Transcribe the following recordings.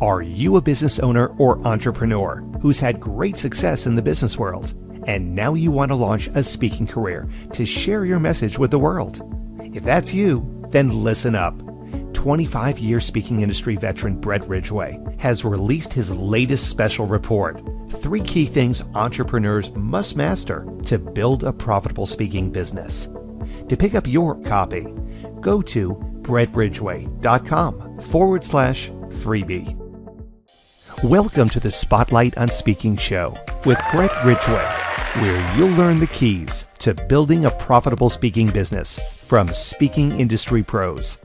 Are you a business owner or entrepreneur who's had great success in the business world, and now you want to launch a speaking career to share your message with the world? If that's you, then listen up. 25-year speaking industry veteran Brett Ridgway has released his latest special report, 3 Key Things Entrepreneurs Must Master to Build a Profitable Speaking Business. To pick up your copy, go to brettridgway.com/freebie. Welcome to the Spotlight on Speaking show with Brett Ridgway, where you'll learn the keys to building a profitable speaking business from speaking industry pros.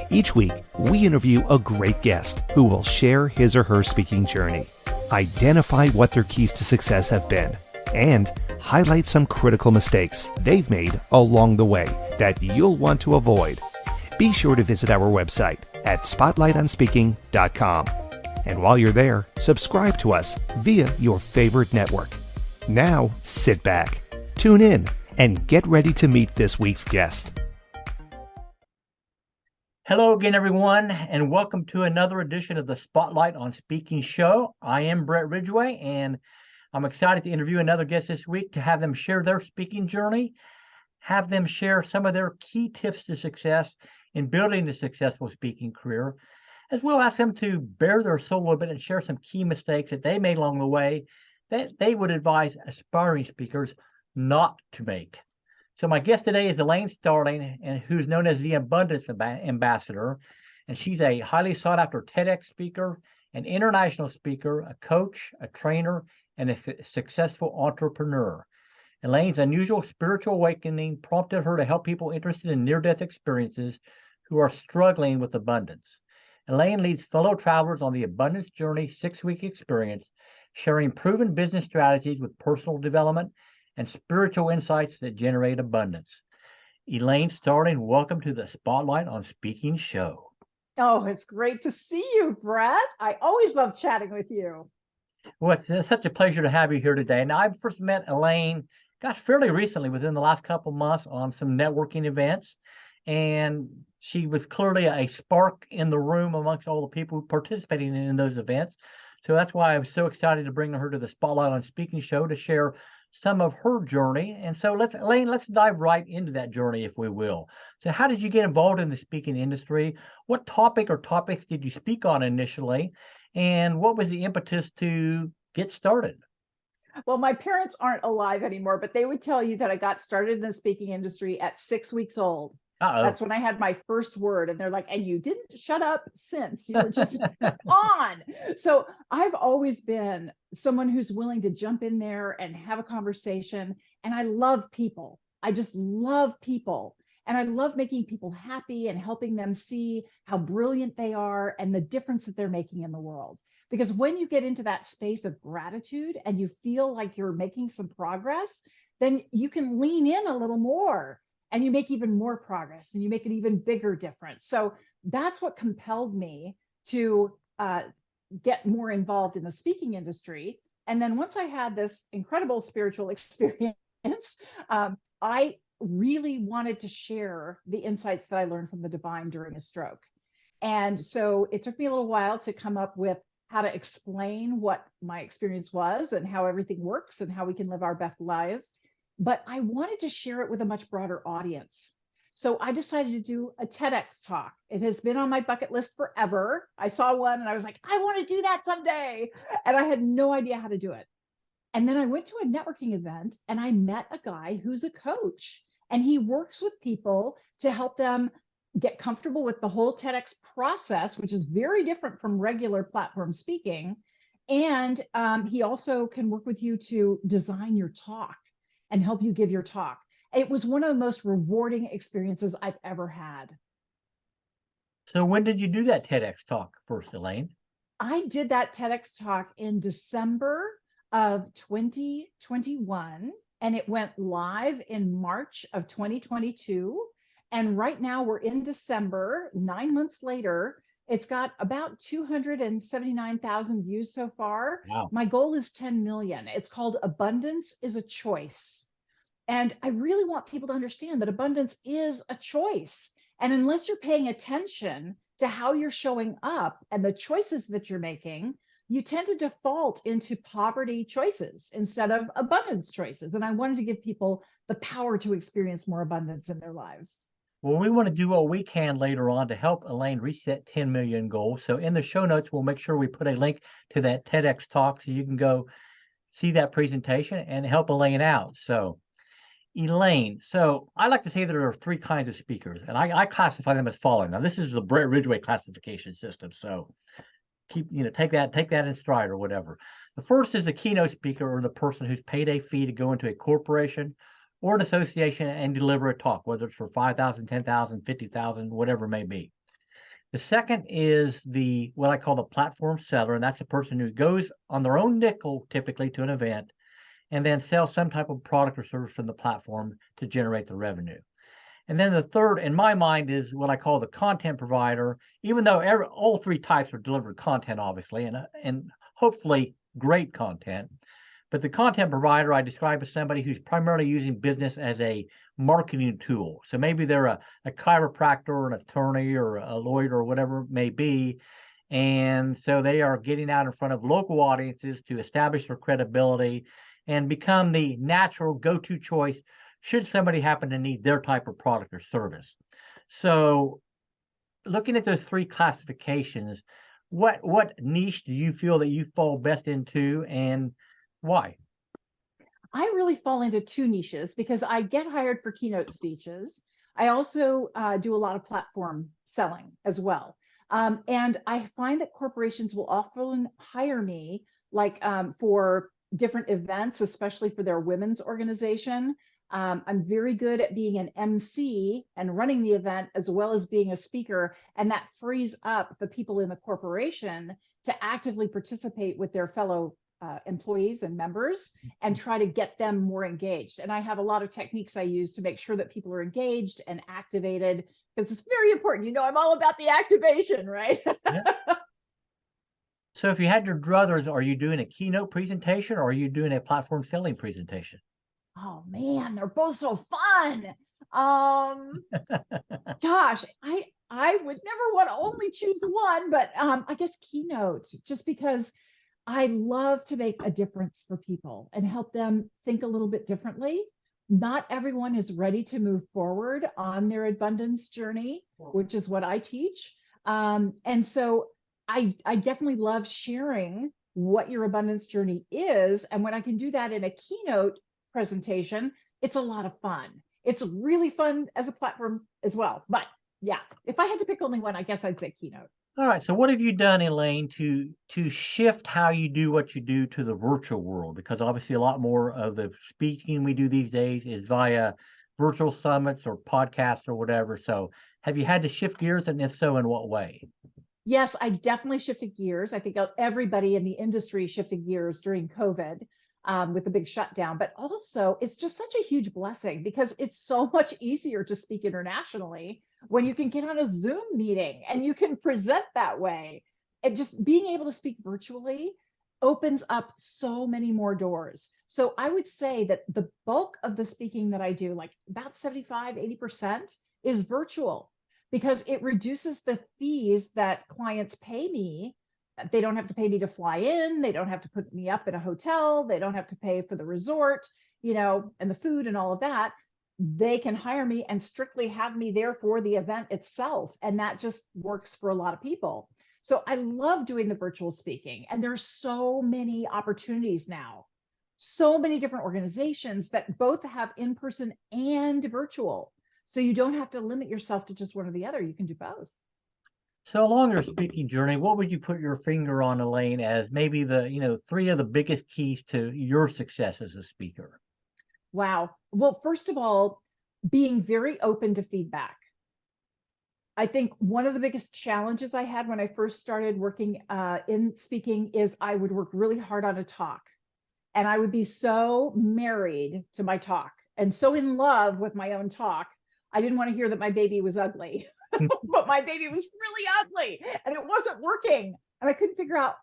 Each week, we interview a great guest who will share his or her speaking journey, identify what their keys to success have been, and highlight some critical mistakes they've made along the way that you'll want to avoid. Be sure to visit our website at spotlightonspeaking.com. And while you're there, subscribe to us via your favorite network. Now, sit back, tune in, and get ready to meet this week's guest. Hello again, everyone, and welcome to another edition of the Spotlight on Speaking show. I am Brett Ridgway, and I'm excited to interview another guest this week to have them share their speaking journey, have them share some of their key tips to success in building a successful speaking career, as well as ask them to bare their soul a little bit and share some key mistakes that they made along the way that they would advise aspiring speakers not to make. So my guest today is Elaine Starling, and who's known as the Abundance Ambassador, and she's a highly sought after TEDx speaker, an international speaker, a coach, a trainer, and a successful entrepreneur. Elaine's unusual spiritual awakening prompted her to help people interested in near-death experiences who are struggling with abundance. Elaine leads fellow travelers on the Abundance Journey 6-week experience, sharing proven business strategies with personal development and spiritual insights that generate abundance. Elaine Starling, welcome to the Spotlight on Speaking show. Oh, it's great to see you, Brett. I always love chatting with you. Well, it's such a pleasure to have you here today. Now, I first met Elaine, fairly recently, within the last couple months on some networking events. And she was clearly a spark in the room amongst all the people participating in those events. So that's why I was so excited to bring her to the Spotlight on Speaking show to share some of her journey. And so Elaine, let's dive right into that journey, if we will. So how did you get involved in the speaking industry? What topic or topics did you speak on initially? And what was the impetus to get started? Well, my parents aren't alive anymore, but they would tell you that I got started in the speaking industry at 6 weeks old. Uh-oh. That's when I had my first word. And they're like, and you didn't shut up since. You were just on. So I've always been someone who's willing to jump in there and have a conversation. And I love people. I just love people. And I love making people happy and helping them see how brilliant they are and the difference that they're making in the world. Because when you get into that space of gratitude and you feel like you're making some progress, then you can lean in a little more. And you make even more progress and you make an even bigger difference. So that's what compelled me to get more involved in the speaking industry. And then once I had this incredible spiritual experience, I really wanted to share the insights that I learned from the divine during a stroke. And so it took me a little while to come up with how to explain what my experience was and how everything works and how we can live our best lives. But I wanted to share it with a much broader audience. So I decided to do a TEDx talk. It has been on my bucket list forever. I saw one and I was like, I want to do that someday. And I had no idea how to do it. And then I went to a networking event and I met a guy who's a coach, and he works with people to help them get comfortable with the whole TEDx process, which is very different from regular platform speaking. And he also can work with you to design your talk and help you give your talk. It was one of the most rewarding experiences I've ever had. So when did you do that TEDx talk first, Elaine? I did that TEDx talk in December of 2021, and it went live in March of 2022. And right now we're in December, 9 months later. It's got about 279,000 views so far. Wow. My goal is 10 million. It's called Abundance is a Choice. And I really want people to understand that abundance is a choice. And unless you're paying attention to how you're showing up and the choices that you're making, you tend to default into poverty choices instead of abundance choices. And I wanted to give people the power to experience more abundance in their lives. Well, we want to do what we can later on to help Elaine reach that 10 million goal. So in the show notes, we'll make sure we put a link to that TEDx talk so you can go see that presentation and help Elaine out. So Elaine, so I like to say there are three kinds of speakers, and I classify them as following. Now, this is the Brett Ridgway classification system, so take that in stride or whatever. The first is the keynote speaker, or the person who's paid a fee to go into a corporation or an association and deliver a talk, whether it's for 5,000, 10,000, 50,000, whatever it may be. The second is what I call the platform seller, and that's the person who goes on their own nickel, typically, to an event, and then sells some type of product or service from the platform to generate the revenue. And then the third, in my mind, is what I call the content provider, even though all three types are delivered content, obviously, and hopefully great content. But the content provider I describe as somebody who's primarily using business as a marketing tool. So maybe they're a chiropractor or an attorney or a lawyer or whatever it may be. And so they are getting out in front of local audiences to establish their credibility and become the natural go-to choice should somebody happen to need their type of product or service. So looking at those three classifications, what niche do you feel that you fall best into, and why? I really fall into two niches because I get hired for keynote speeches. I also do a lot of platform selling as well. And I find that corporations will often hire me for different events, especially for their women's organization. I'm very good at being an MC and running the event as well as being a speaker. And that frees up the people in the corporation to actively participate with their fellow employees and members and try to get them more engaged. And I have a lot of techniques I use to make sure that people are engaged and activated, because it's very important. I'm all about the activation, right? Yeah. So if you had your druthers, are you doing a keynote presentation or are you doing a platform selling presentation? Oh man, they're both so fun. Gosh, I would never want to only choose one, but I guess keynote, just because I love to make a difference for people and help them think a little bit differently. Not everyone is ready to move forward on their abundance journey, which is what I teach. And so I definitely love sharing what your abundance journey is. And when I can do that in a keynote presentation, it's a lot of fun. It's really fun as a platform as well. But yeah, if I had to pick only one, I guess I'd say keynote. All right. So what have you done, Elaine, to shift how you do what you do to the virtual world? Because obviously a lot more of the speaking we do these days is via virtual summits or podcasts or whatever. So have you had to shift gears, and if so, in what way? Yes, I definitely shifted gears. I think everybody in the industry shifted gears during COVID with the big shutdown. But also, it's just such a huge blessing because it's so much easier to speak internationally when you can get on a Zoom meeting and you can present that way. And just being able to speak virtually opens up so many more doors. So I would say that the bulk of the speaking that I do, like about 75–80%, is virtual, because it reduces the fees that clients pay me. They don't have to pay me to fly in. They don't have to put me up in a hotel. They don't have to pay for the resort, and the food and all of that. They can hire me and strictly have me there for the event itself. And that just works for a lot of people. So I love doing the virtual speaking. And there's so many opportunities now, so many different organizations that both have in-person and virtual. So you don't have to limit yourself to just one or the other. You can do both. So along your speaking journey, what would you put your finger on, Elaine, as maybe the three of the biggest keys to your success as a speaker? Wow. Well, first of all, being very open to feedback. I think one of the biggest challenges I had when I first started working in speaking is I would work really hard on a talk, and I would be so married to my talk and so in love with my own talk. I didn't want to hear that my baby was ugly, but my baby was really ugly and it wasn't working. And I couldn't figure out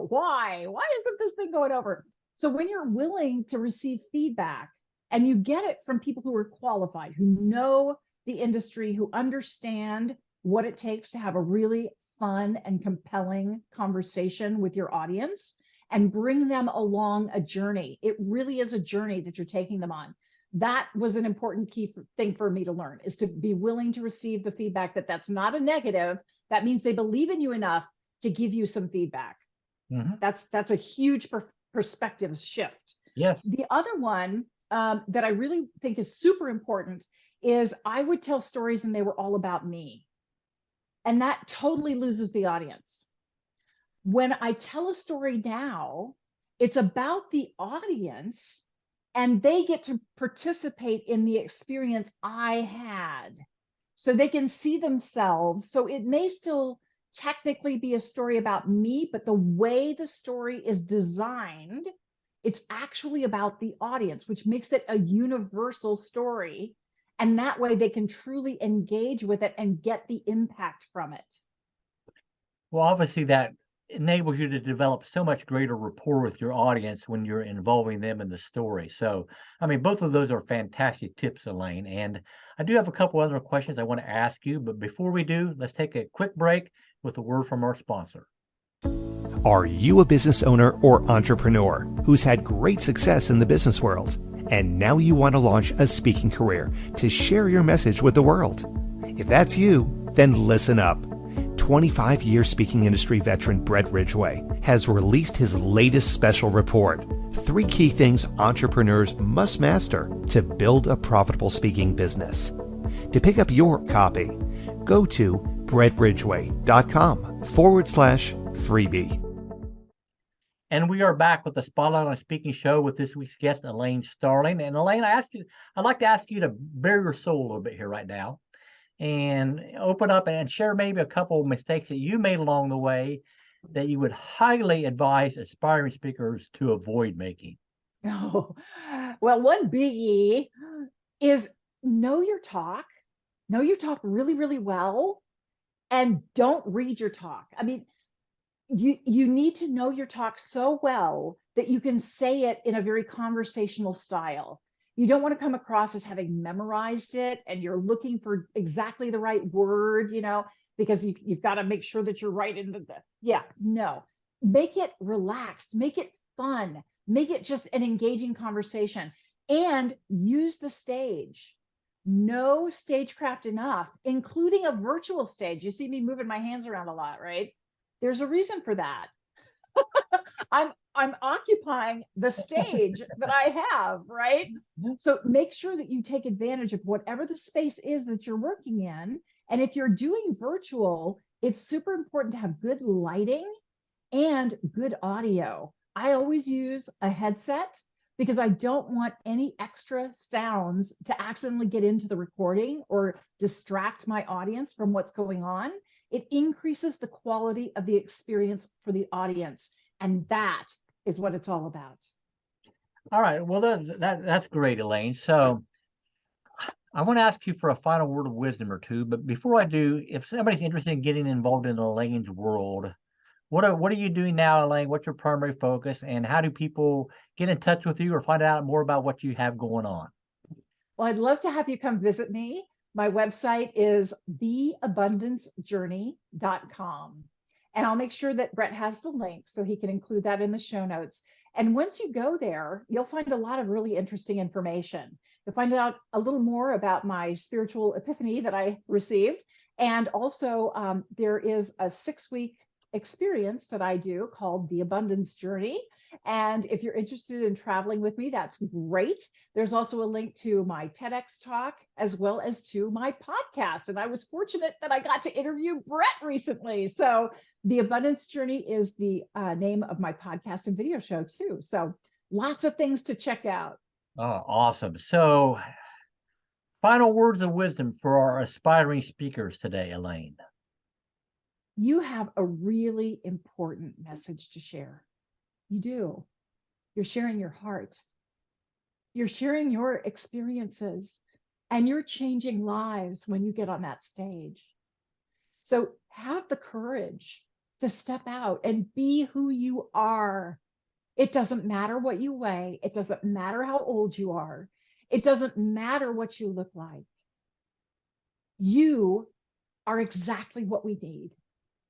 why isn't this thing going over? So when you're willing to receive feedback and you get it from people who are qualified, who know the industry, who understand what it takes to have a really fun and compelling conversation with your audience and bring them along a journey. It really is a journey that you're taking them on. That was an important key thing for me to learn, is to be willing to receive the feedback that's not a negative. That means they believe in you enough to give you some feedback. Mm-hmm. That's a huge perspective shift. Yes. The other one that I really think is super important is I would tell stories and they were all about me. And that totally loses the audience. When I tell a story now, it's about the audience and they get to participate in the experience I had. So they can see themselves. So it may still technically be a story about me, but the way the story is designed, it's actually about the audience, which makes it a universal story. And that way they can truly engage with it and get the impact from it. Well, obviously that enables you to develop so much greater rapport with your audience when you're involving them in the story. So, I mean, both of those are fantastic tips, Elaine. And I do have a couple other questions I want to ask you. But before we do, let's take a quick break with a word from our sponsor. Are you a business owner or entrepreneur who's had great success in the business world, and now you want to launch a speaking career to share your message with the world? If that's you, then listen up. 25-year speaking industry veteran Brett Ridgway has released his latest special report, 3 Key Things Entrepreneurs Must Master to Build a Profitable Speaking Business. To pick up your copy, go to brettridgway.com/freebie. And we are back with the Spotlight on Speaking show with this week's guest, Elaine Starling. And Elaine, I'd like to ask you to bare your soul a little bit here right now and open up and share maybe a couple of mistakes that you made along the way that you would highly advise aspiring speakers to avoid making. Oh, well, one biggie is know your talk really, really well, and don't read your talk. I mean, you need to know your talk so well that you can say it in a very conversational style. You don't want to come across as having memorized it and you're looking for exactly the right word, because you've got to make sure that you're right into no. Make it relaxed, make it fun, make it just an engaging conversation, and use the stage. Know stagecraft enough, including a virtual stage. You see me moving my hands around a lot, right? There's a reason for that. I'm occupying the stage that I have, right? So make sure that you take advantage of whatever the space is that you're working in. And if you're doing virtual, it's super important to have good lighting and good audio. I always use a headset because I don't want any extra sounds to accidentally get into the recording or distract my audience from what's going on. It increases the quality of the experience for the audience. And that is what it's all about. All right. Well, that's great, Elaine. So I want to ask you for a final word of wisdom or two. But before I do, if somebody's interested in getting involved in Elaine's world, what are you doing now, Elaine? What's your primary focus? And how do people get in touch with you or find out more about what you have going on? Well, I'd love to have you come visit me. My website is theabundancejourney.com. And I'll make sure that Brett has the link so he can include that in the show notes. And once you go there, you'll find a lot of really interesting information. You'll find out a little more about my spiritual epiphany that I received. And also there is a 6-week experience that I do called The Abundance Journey. And if you're interested in traveling with me, that's great. There's also a link to my TEDx talk as well as to my podcast. And I was fortunate that I got to interview Brett recently. So The Abundance Journey is the name of my podcast and video show too. So lots of things to check out. Oh, awesome. So final words of wisdom for our aspiring speakers today, Elaine. You have a really important message to share. You do. You're sharing your heart. You're sharing your experiences, and you're changing lives when you get on that stage. So have the courage to step out and be who you are. It doesn't matter what you weigh. It doesn't matter how old you are. It doesn't matter what you look like. You are exactly what we need.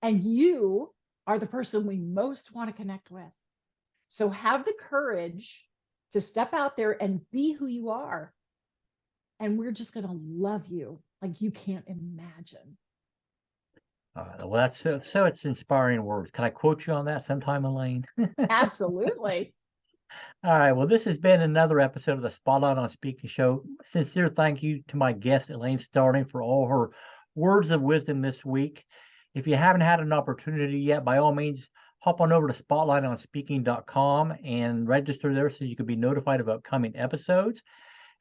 And you are the person we most want to connect with. So have the courage to step out there and be who you are. And we're just going to love you like you can't imagine. Well, that's so it's inspiring words. Can I quote you on that sometime, Elaine? Absolutely. All right. Well, this has been another episode of the Spotlight on Speaking show. Sincere thank you to my guest, Elaine Starling, for all her words of wisdom this week. If you haven't had an opportunity yet, by all means, hop on over to spotlightonspeaking.com and register there so you can be notified of upcoming episodes.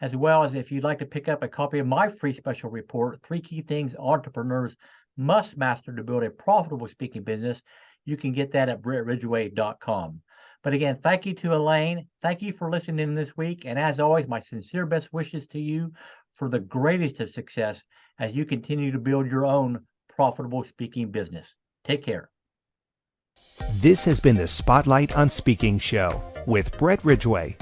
As well as if you'd like to pick up a copy of my free special report, 3 Key Things Entrepreneurs Must Master to Build a Profitable Speaking Business, you can get that at brettridgway.com. But again, thank you to Elaine. Thank you for listening this week. And as always, my sincere best wishes to you for the greatest of success as you continue to build your own profitable speaking business. Take care. This has been the Spotlight on Speaking show with Brett Ridgway.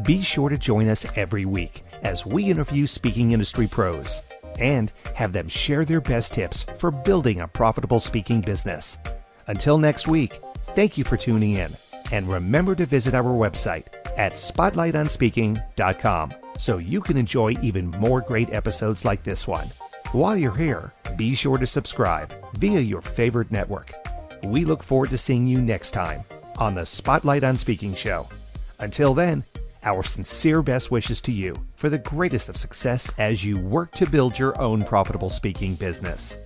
Be sure to join us every week as we interview speaking industry pros and have them share their best tips for building a profitable speaking business. Until next week, thank you for tuning in, and remember to visit our website at spotlightonspeaking.com so you can enjoy even more great episodes like this one. While you're here, be sure to subscribe via your favorite network. We look forward to seeing you next time on the Spotlight on Speaking show. Until then, our sincere best wishes to you for the greatest of success as you work to build your own profitable speaking business.